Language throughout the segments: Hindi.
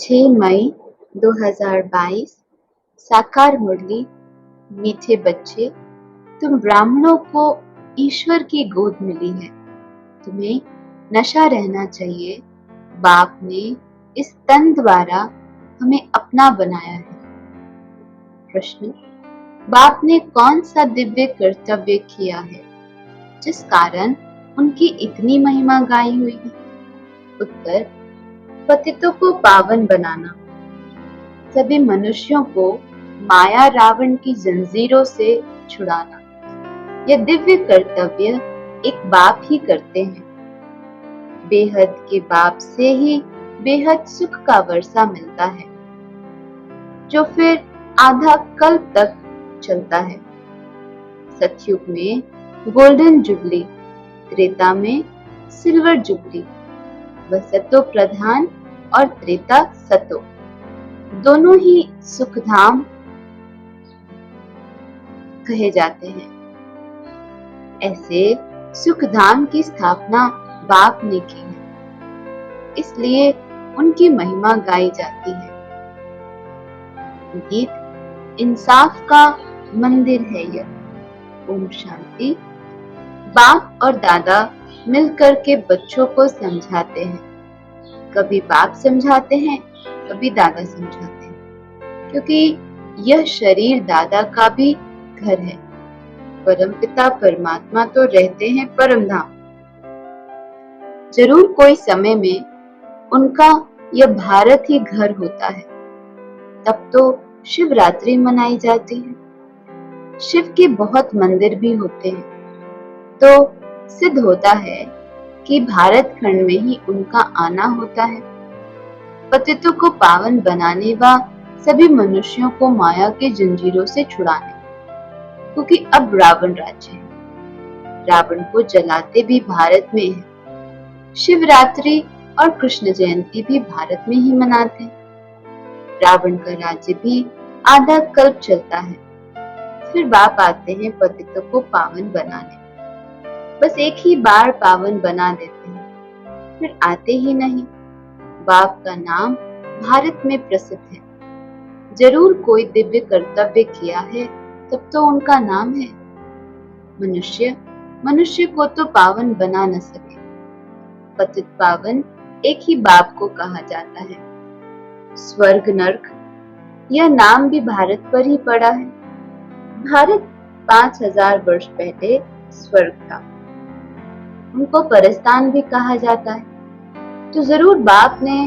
6 मई 2022। साकार मुरली। मीठे बच्चे, तुम ब्राह्मणों को ईश्वर की गोद मिली है। तुम्हें नशा रहना चाहिए। बाप ने इस तन द्वारा हमें अपना बनाया है। प्रश्न: बाप ने कौन सा दिव्य कर्तव्य किया है जिस कारण उनकी इतनी महिमा गाई हुई है? उत्तर: पतितों को पावन बनाना। सभी मनुष्यों को माया रावण की जंजीरों से छुड़ाना। यह दिव्य कर्तव्य एक बाप ही करते हैं। बेहद के बाप से ही बेहद सुख का वर्षा मिलता है, जो फिर आधा कल्प तक चलता है। सतयुग में गोल्डन जुबली, त्रेता में सिल्वर जुबली। वह सतो प्रधान और त्रेता सतो, दोनों ही सुखधाम कहे जाते हैं। ऐसे सुखधाम की स्थापना बाप ने की है, इसलिए उनकी महिमा गाई जाती है। गीत इंसाफ का मंदिर है यह। ओम शांति। बाप और दादा मिलकर के बच्चों को समझाते हैं। कभी बाप समझाते हैं, कभी दादा समझाते हैं, क्योंकि यह शरीर दादा का भी घर है। परमपिता परमात्मा तो रहते हैं परम धाम। जरूर कोई समय में उनका यह भारत ही घर होता है। तब तो शिवरात्रि मनाई जाती है। शिव के बहुत मंदिर भी होते हैं, तो सिद्ध होता है कि भारत खंड में ही उनका आना होता है। पतितों को पावन बनाने व सभी मनुष्यों को माया के जंजीरों से छुड़ाने, क्योंकि अब रावण राज्य है। रावण को जलाते भी भारत में है। शिवरात्रि और कृष्ण जयंती भी भारत में ही मनाते हैं। रावण का राज्य भी आधा कल्प चलता है। फिर बाप आते हैं पतितों को पावन बनाने। बस एक ही बार पावन बना देते हैं, फिर आते ही नहीं। बाप का नाम भारत में प्रसिद्ध है। जरूर कोई दिव्य कर्तव्य किया है, तब तो उनका नाम है। मनुष्य को तो पावन बना न सके। पतित पावन एक ही बाप को कहा जाता है। स्वर्ग नरक, यह नाम भी भारत पर ही पड़ा है। भारत 5000 वर्ष पहले स्वर्ग था। उनको परस्तान भी कहा जाता है, तो जरूर बाप ने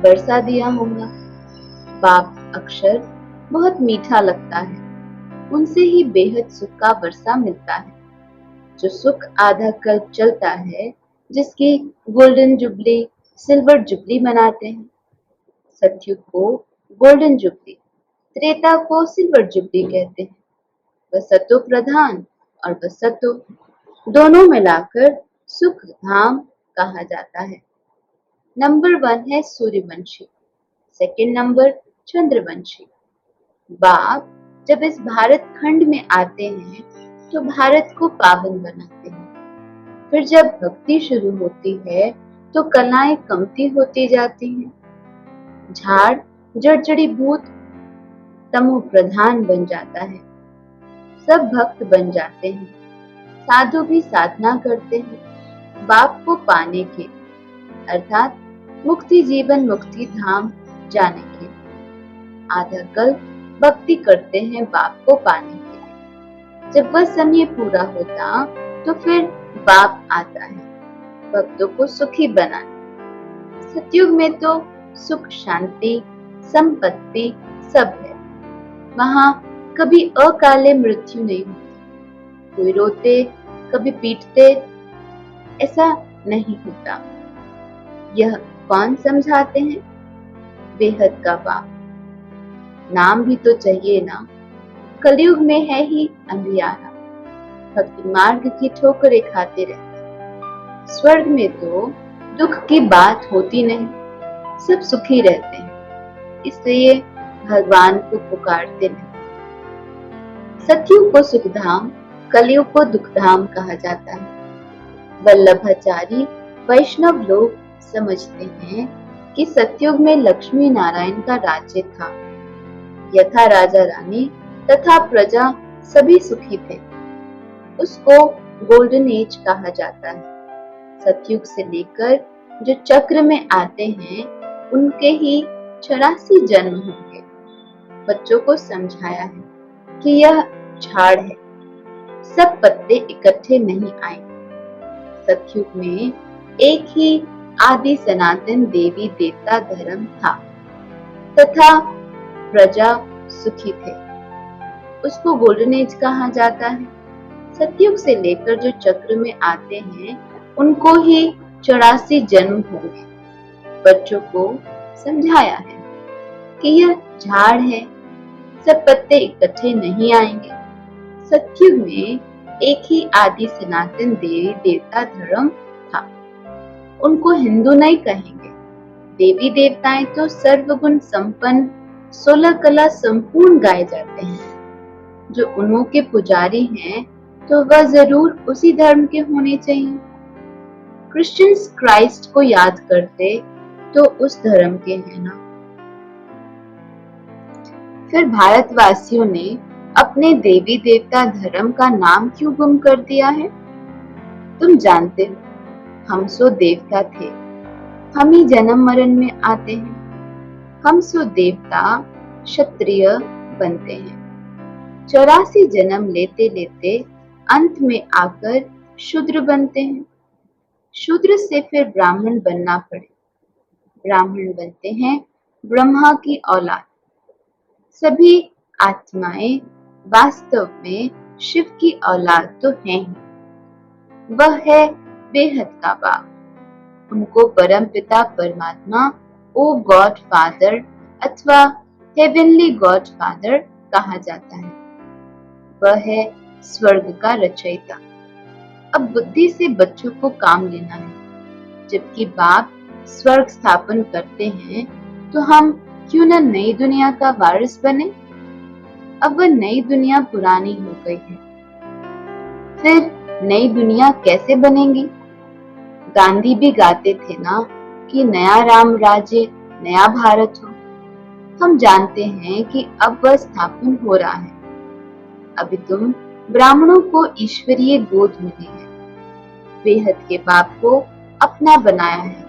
वर्षा दिया होगा। बाप अक्षर बहुत मीठा लगता है, उनसे ही बेहद सुख का वर्षा मिलता है। जो सुख आधा कल्प चलता है, जिसकी गोल्डन जुबली, सिल्वर जुबली मनाते हैं। सतयुग को गोल्डन जुबली, त्रेता को सिल्वर जुबली कहते हैं। वह सतो प्रधान और वह सतो, दोनों मिलाकर सुख धाम कहा जाता है। नंबर 1 है सूर्यवंशी, सेकंड नंबर चंद्रवंशी। बाप जब इस भारत खंड में आते हैं तो भारत को पावन बनाते हैं। फिर जब भक्ति शुरू होती है तो कलाएं कमती होती जाती हैं। झाड़ जड़जड़ी भूत तमो प्रधान बन जाता है। सब भक्त बन जाते हैं। साधु भी साधना करते हैं बाप को पाने के, अर्थात मुक्ति जीवन मुक्ति धाम जाने के। आधा कल्प भक्ति करते हैं बाप को पाने के लिए। जब वह समय पूरा होता तो फिर बाप आता है भक्तों को सुखी बनाने। सतयुग में तो सुख शांति संपत्ति सब है। वहां कभी अकाले मृत्यु नहीं होती। कोई रोते कभी पीटते ऐसा नहीं होता। यह कौन समझाते हैं? बेहद का बाप। नाम भी तो चाहिए ना। कलयुग में है ही अंधियारा, भक्ति मार्ग की ठोकरें खाते रहते। स्वर्ग में तो दुख की बात होती नहीं, सब सुखी रहते हैं, इसलिए भगवान को पुकारते नहीं। सतयुग को सुखधाम, कलयुग को दुखधाम कहा जाता है। वल्लभाचारी वैष्णव लोग समझते हैं कि सतयुग में लक्ष्मी नारायण का राज्य था। यथा राजा रानी तथा प्रजा सभी सुखी थे। उसको गोल्डन एज कहा जाता है। सतयुग से लेकर जो चक्र में आते हैं उनके ही 84 जन्म होंगे। बच्चों को समझाया है कि यह झाड़ है, सब पत्ते इकट्ठे नहीं आएंगे। सतयुग में एक ही आदि सनातन देवी देवता धर्म था तथा प्रजा सुखी थे। उसको गोल्डन एज कहा जाता है। सतयुग से लेकर जो चक्र में आते हैं उनको ही 84 जन्म होंगे। बच्चों को समझाया है कि यह झाड़ है, सब पत्ते इकट्ठे नहीं आएंगे। सतयुग में एक ही आदि सनातन देवी देवता धर्म था। उनको हिंदू नहीं कहेंगे। देवी देवताएं तो सर्वगुण संपन्न 16 कला संपूर्ण गाए जाते हैं। जो उन्हों के पुजारी हैं तो वह जरूर उसी धर्म के होने चाहिए। क्रिश्चियंस क्राइस्ट को याद करते तो उस धर्म के हैं ना। फिर भारतवासियों ने अपने देवी देवता धर्म का नाम क्यों गुम कर दिया है? तुम जानते हो, हम सो देवता थे, हम ही जन्म मरण में आते हैं। हम सो देवता क्षत्रिय बनते हैं। 84 जन्म लेते लेते अंत में आकर शूद्र बनते हैं। शूद्र से फिर ब्राह्मण बनना पड़े। ब्राह्मण बनते हैं ब्रह्मा की औलाद। सभी आत्माएं वास्तव में शिव की औलाद तो हैं ही। वह है बेहद का बाप। उनको परम पिता परमात्मा, ओ गॉड फादर अथवा हेवनली गॉड फादर कहा जाता है। वह है स्वर्ग का रचयिता। अब बुद्धि से बच्चों को काम लेना है। जबकि बाप स्वर्ग स्थापन करते हैं तो हम क्यों न नई दुनिया का वारिस बने? अब वह नई दुनिया पुरानी हो गई है। फिर नई दुनिया कैसे बनेगी? गांधी भी गाते थे ना कि नया राम राज्य, नया भारत हो। हम जानते हैं कि अब वह स्थापन हो रहा है। अभी तुम ब्राह्मणों को ईश्वरीय गोद मिली है। बेहद के बाप को अपना बनाया है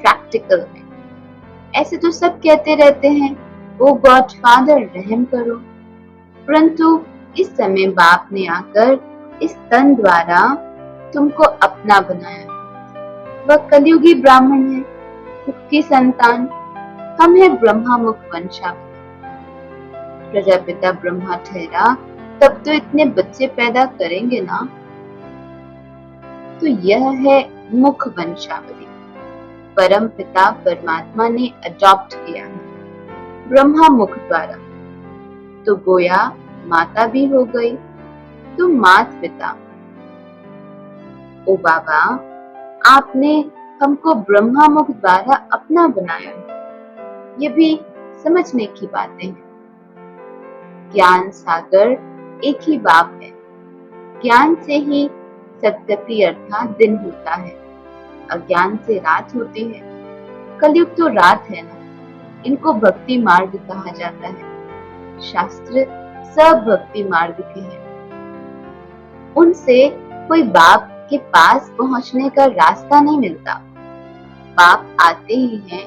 प्रैक्टिकल में। ऐसे तो सब कहते रहते हैं, ओ गॉड फादर रहम करो, परंतु इस समय बाप ने आकर इस तन द्वारा तुमको अपना बनाया। वह कलयुगी ब्राह्मण है, उसकी संतान। हम है ब्रह्मा मुख वंशावली। प्रजापिता ब्रह्मा ठहरा तब तो इतने बच्चे पैदा करेंगे ना। तो यह है मुख वंशावली। परम पिता परमात्मा ने अडॉप्ट किया है ब्रह्मा मुख द्वारा। तो गोया माता भी हो गई। तो मात पिता, ओ बाबा, आपने हमको ब्रह्मा मुख द्वारा अपना बनाया है। ये भी समझने की बातें हैं। ज्ञान सागर एक ही बाप है। ज्ञान से ही सदगति अर्थात दिन होता है। अज्ञान से रात होती है। कलयुग तो रात है ना। इनको भक्ति मार्ग कहा जाता है। शास्त्र सब भक्ति मार्ग के हैं। उनसे कोई बाप के पास पहुंचने का रास्ता नहीं मिलता। बाप आते ही हैं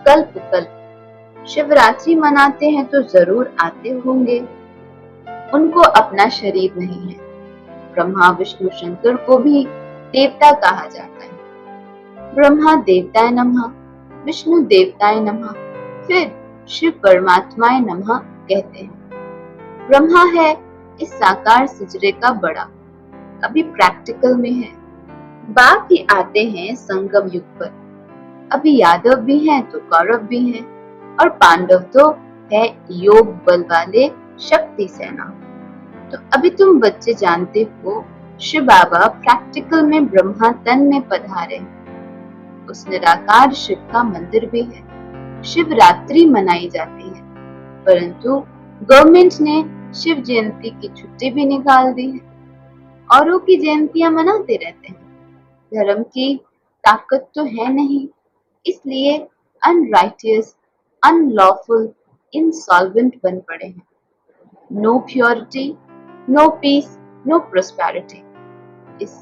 कल्प कल्प। शिवरात्रि मनाते हैं तो जरूर आते होंगे। उनको अपना शरीर नहीं है। ब्रह्मा विष्णु शंकर को भी देवता कहा जाता है। ब्रह्मा देवताय नमः, विष्णु देवताय नमः, फिर शिव परमात्माय नमः कहते हैं। ब्रह्मा है इस साकार सिजरे का बड़ा, अभी प्रैक्टिकल में है। बाप ही आते हैं संगम युग पर। अभी यादव भी हैं तो कौरव भी हैं, और पांडव तो है योग बल वाले शक्ति सेना। तो अभी तुम बच्चे जानते हो, शिव बाबा प्रैक्टिकल में ब्रह्मा तन में पधारे। उस निराकार शिव का मंदिर भी है। शिवरात्रि मनाई जाती है, परंतु गवर्नमेंट ने शिव जयंती की छुट्टी भी निकाल दी है। औरों की जयंतियां मनाते रहते हैं। धर्म की ताकत तो है नहीं, इसलिए अनराइटियस, अनलॉफुल, इंसॉल्वेंट बन पड़े हैं। No purity, no peace, no prosperity. इस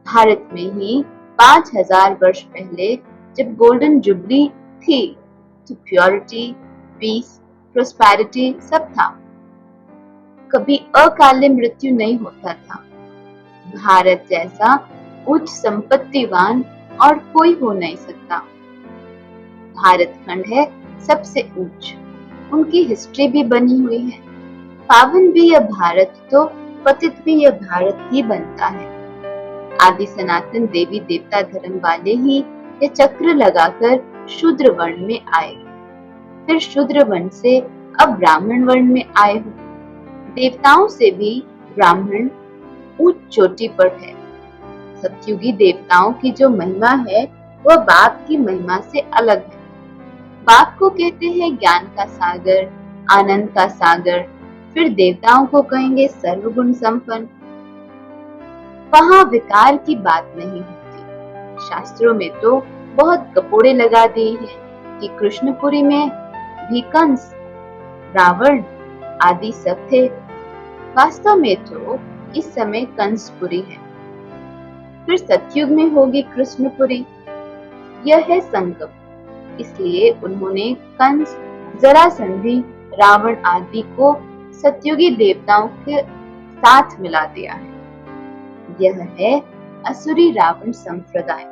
भारत में ही 5000 वर्ष पहले जब गोल्डन जुबली थी तो प्योरिटी, पीस, प्रोस्पेरिटी सब था। कभी अकाले मृत्यु नहीं होता था। भारत जैसा उच्च संपत्तिवान और कोई हो नहीं सकता। भारत खंड है सबसे ऊंच, उनकी हिस्ट्री भी बनी हुई है। पावन भी यह भारत तो पतित भी यह भारत ही बनता है। आदि सनातन देवी देवता धर्म वाले ही ये चक्र लगाकर शूद्र वर्ण में आए, फिर शूद्र वर्ण से अब ब्राह्मण वर्ण में आए हो। देवताओं से भी ब्राह्मण उच्च चोटी पर है। सतयुगी देवताओं की जो महिमा है वह बाप की महिमा से अलग है। बाप को कहते हैं ज्ञान का सागर, आनंद का सागर, फिर देवताओं को कहेंगे सर्वगुण संपन्न। वहां विकार की बात नहीं होती। शास्त्रों में तो बहुत कपोड़े लगा दिए हैं कि कृष्णपुरी में भी कंस, रावण आदि सब थे। वास्तव में तो इस समय कंसपुरी है, फिर सतयुग में होगी कृष्णपुरी। यह है संगम, इसलिए उन्होंने कंस, जरासंधि, रावण आदि को सतयुगी देवताओं के साथ मिला दिया है। यह है असुरी रावण संप्रदाय।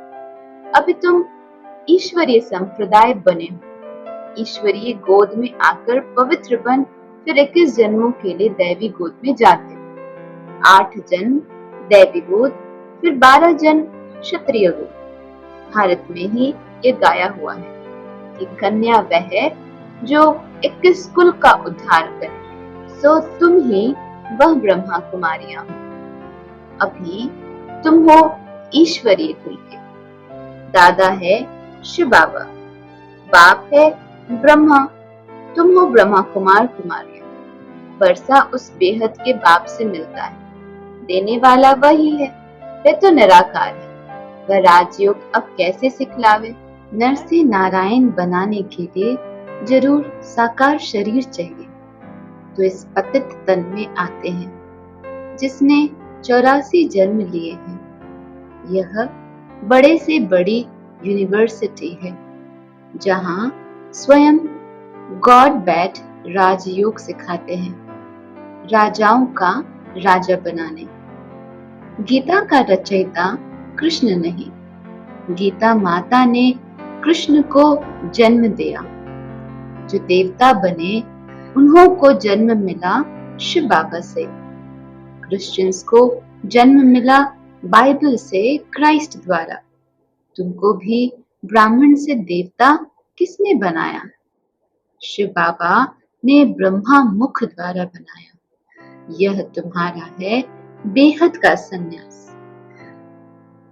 अभी तुम ईश्वरीय संप्रदाय बने हो। ईश्वरीय गोद में आकर पवित्र बन फिर 21 जन्मों के लिए दैवी गोद में जाते हो। 8 जन्म दैवी गोद, फिर 12 जन्म क्षत्रिय गोद। भारत में ही ये गाया हुआ है कि कन्या वह है जो 21 कुल का उद्धार करे। सो तुम ही वह ब्रह्मा कुमारियां हो। अभी तुम हो ईश्वरीय कुल के। दादा है शिव बाबा, बाप है ब्रह्मा, तुम हो ब्रह्मा कुमार कुमारियां। वर्षा उस बेहद के बाप से मिलता है। देने वाला वही है, वह तो निराकार है। वह राजयोग अब कैसे सिखलावे? नर से नारायण बनाने के लिए जरूर साकार शरीर चाहिए। तो इस पतित तन में आते हैं जिसने 84 जन्म लिए हैं। यह बड़े से बड़ी यूनिवर्सिटी है जहां स्वयं गॉड बैठ राजयोग सिखाते हैं, राजाओं का राजा बनाने। गीता का रचयिता कृष्ण नहीं, गीता माता ने कृष्ण को जन्म दिया। जो देवता बने उन्हों को जन्म मिला शिव बाबा से। क्रिश्चियंस को जन्म मिला बाइबल से, क्राइस्ट द्वारा। तुमको भी ब्राह्मण से देवता किसने बनाया? शिव बाबा ने ब्रह्मा मुख द्वारा बनाया। यह तुम्हारा है बेहद का संन्यास।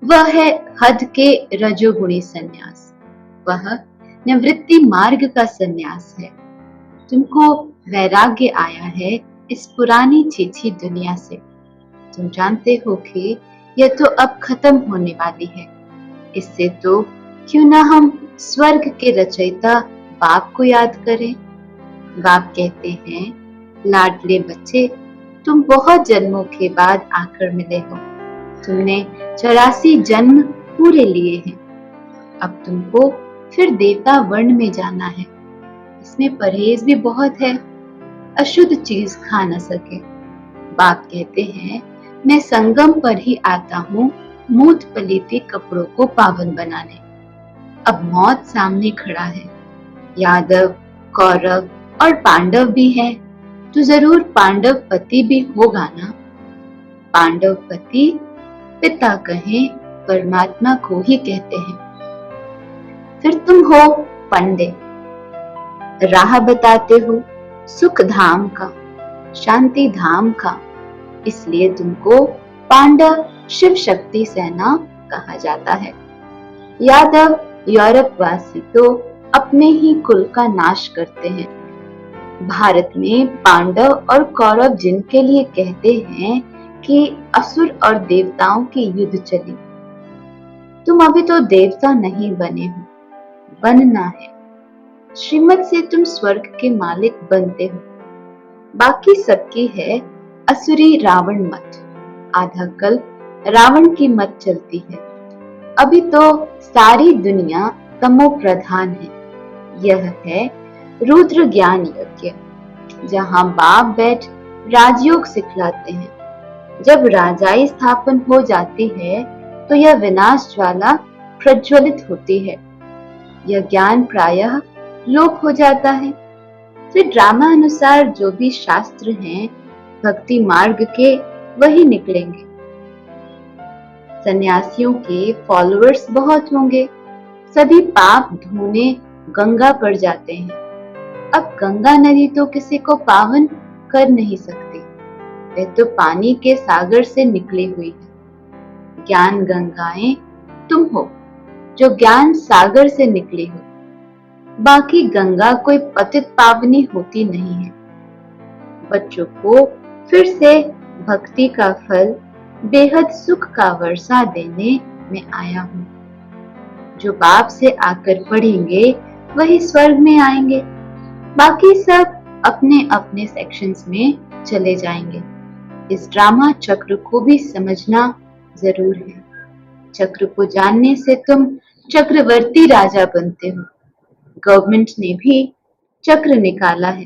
वह है हद के रजोगुणी संन्यास। वह निवृत्ति मार्ग का संन्यास है। तुमको वैराग्य आया है इस पुरानी छीछी दुनिया से। तुम जानते हो कि यह तो अब खत्म होने वाली है। इससे तो क्यों ना हम स्वर्ग के रचयिता बाप को याद करें। बाप कहते हैं, लाडले बच्चे, तुम बहुत जन्मों के बाद आकर मिले हो। तुमने 84 जन्म पूरे लिए हैं। अब तुमको फिर देवता वर्ण में जाना है। इसमें परहेज भी बहुत है, अशुद्ध चीज खा न सके। बाप कहते हैं, मैं संगम पर ही आता हूँ मूत पलीते कपड़ों को पावन बनाने। अब मौत सामने खड़ा है। यादव, कौरव और पांडव भी है, तो जरूर पांडव पति भी होगा ना। पांडव पति पिता कहें परमात्मा को ही कहते हैं। फिर तुम हो पंडित, राह बताते हो सुख धाम का, शांति धाम का। इसलिए तुमको पांडव शिव शक्ति सेना कहा जाता है। यादव यूरोप वासी तो अपने ही कुल का नाश करते हैं। भारत में पांडव और कौरव जिनके लिए कहते हैं कि असुर और देवताओं की युद्ध चली। तुम अभी तो देवता नहीं बने हो, बनना है। श्रीमत से तुम स्वर्ग के मालिक बनते हो। बाकी सबकी है असुरी रावण मत। आधा कल्प रावण की मत चलती है। अभी तो सारी दुनिया तमो प्रधान है। यह है रुद्र ज्ञान यज्ञ, जहाँ बाप बैठ राजयोग सिखलाते हैं। जब राजाई स्थापन हो जाती है तो यह विनाश ज्वाला प्रज्वलित होती है। यह ज्ञान प्रायः लोप हो जाता है। फिर ड्रामा अनुसार जो भी शास्त्र हैं भक्ति मार्ग के वही निकलेंगे। सन्यासियों के फॉलोअर्स बहुत होंगे। सभी पाप धोने गंगा पर जाते हैं। अब गंगा नदी तो किसी को पावन कर नहीं सकती। वह तो पानी के सागर से निकली हुई है। ज्ञान गंगाएं तुम हो जो ज्ञान सागर से निकली हो। बाकी गंगा कोई पतित पावनी होती नहीं है। बच्चों को फिर से भक्ति का फल बेहद सुख का वर्षा देने में आया हूँ। जो बाप से आकर पढ़ेंगे वही स्वर्ग में आएंगे। बाकी सब अपने अपने सेक्शंस में चले जाएंगे। इस ड्रामा चक्र को भी समझना जरूर है। चक्र को जानने से तुम चक्रवर्ती राजा बनते हो। गवर्नमेंट ने भी चक्र निकाला है।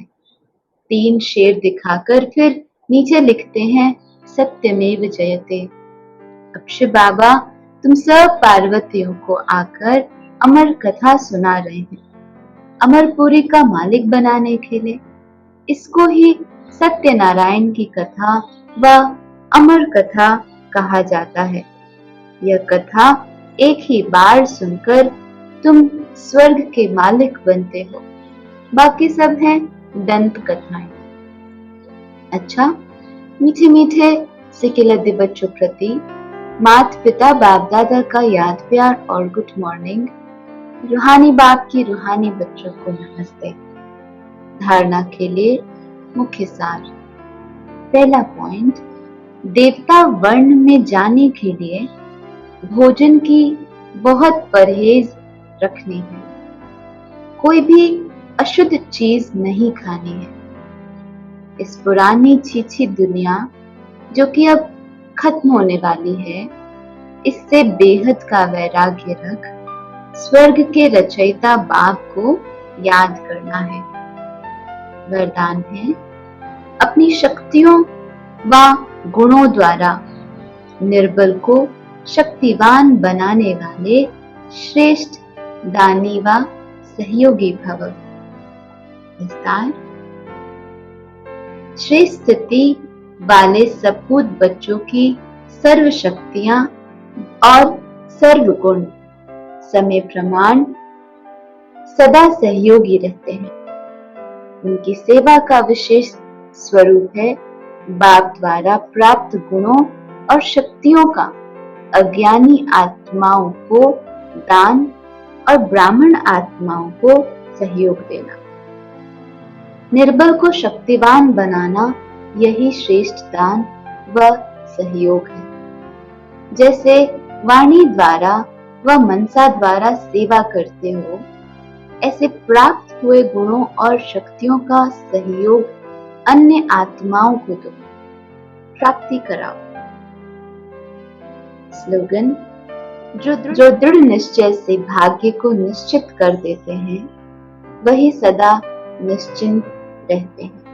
3 शेर दिखाकर फिर नीचे लिखते हैं सत्यमेव जयते। अब शिव बाबा तुम सब पार्वतियों को आकर अमर कथा सुना रहे हैं, अमरपुरी का मालिक बनाने के लिए। इसको ही सत्यनारायण की कथा व अमर कथा कहा जाता है। यह कथा एक ही बार सुनकर तुम स्वर्ग के मालिक बनते हो। बाकी सब हैं दंत कथाएं। अच्छा, मीठे मीठे सिकिलद्दे बच्चों प्रति माता पिता बाप दादा का याद प्यार और गुड मॉर्निंग। रूहानी बाप की रूहानी बच्चों को नमस्ते। धारणा के लिए मुख्य सार। पहला पॉइंट, देवता वर्ण में जाने के लिए भोजन की बहुत परहेज रखनी है। कोई भी अशुद्ध चीज नहीं खानी है। इस पुरानी छीछी दुनिया जो कि अब खत्म होने वाली है, इससे बेहद का वैराग्य रख स्वर्ग के रचयिता बाप को याद करना है। वरदान है, अपनी शक्तियों व गुणों द्वारा निर्बल को शक्तिवान बनाने वाले श्रेष्ठ दानी व सहयोगी भव। विस्तार। श्रेष्ठ स्थिति वाले सपूत बच्चों की सर्व शक्तियां और सर्व गुण समय प्रमाण सदा सहयोगी रहते हैं। उनकी सेवा का विशेष स्वरूप है बाप द्वारा प्राप्त गुणों और शक्तियों का अज्ञानी आत्माओं को दान और ब्राह्मण आत्माओं को सहयोग देना। निर्बल को शक्तिवान बनाना यही श्रेष्ठ दान व सहयोग है। जैसे वाणी द्वारा व मनसा द्वारा सेवा करते हो, ऐसे प्राप्त हुए गुणों और शक्तियों का सहयोग अन्य आत्माओं को दो, प्राप्ति कराओ। स्लोगन, जो दृढ़ निश्चय से भाग्य को निश्चित कर देते हैं वही सदा निश्चिंत रहते हैं।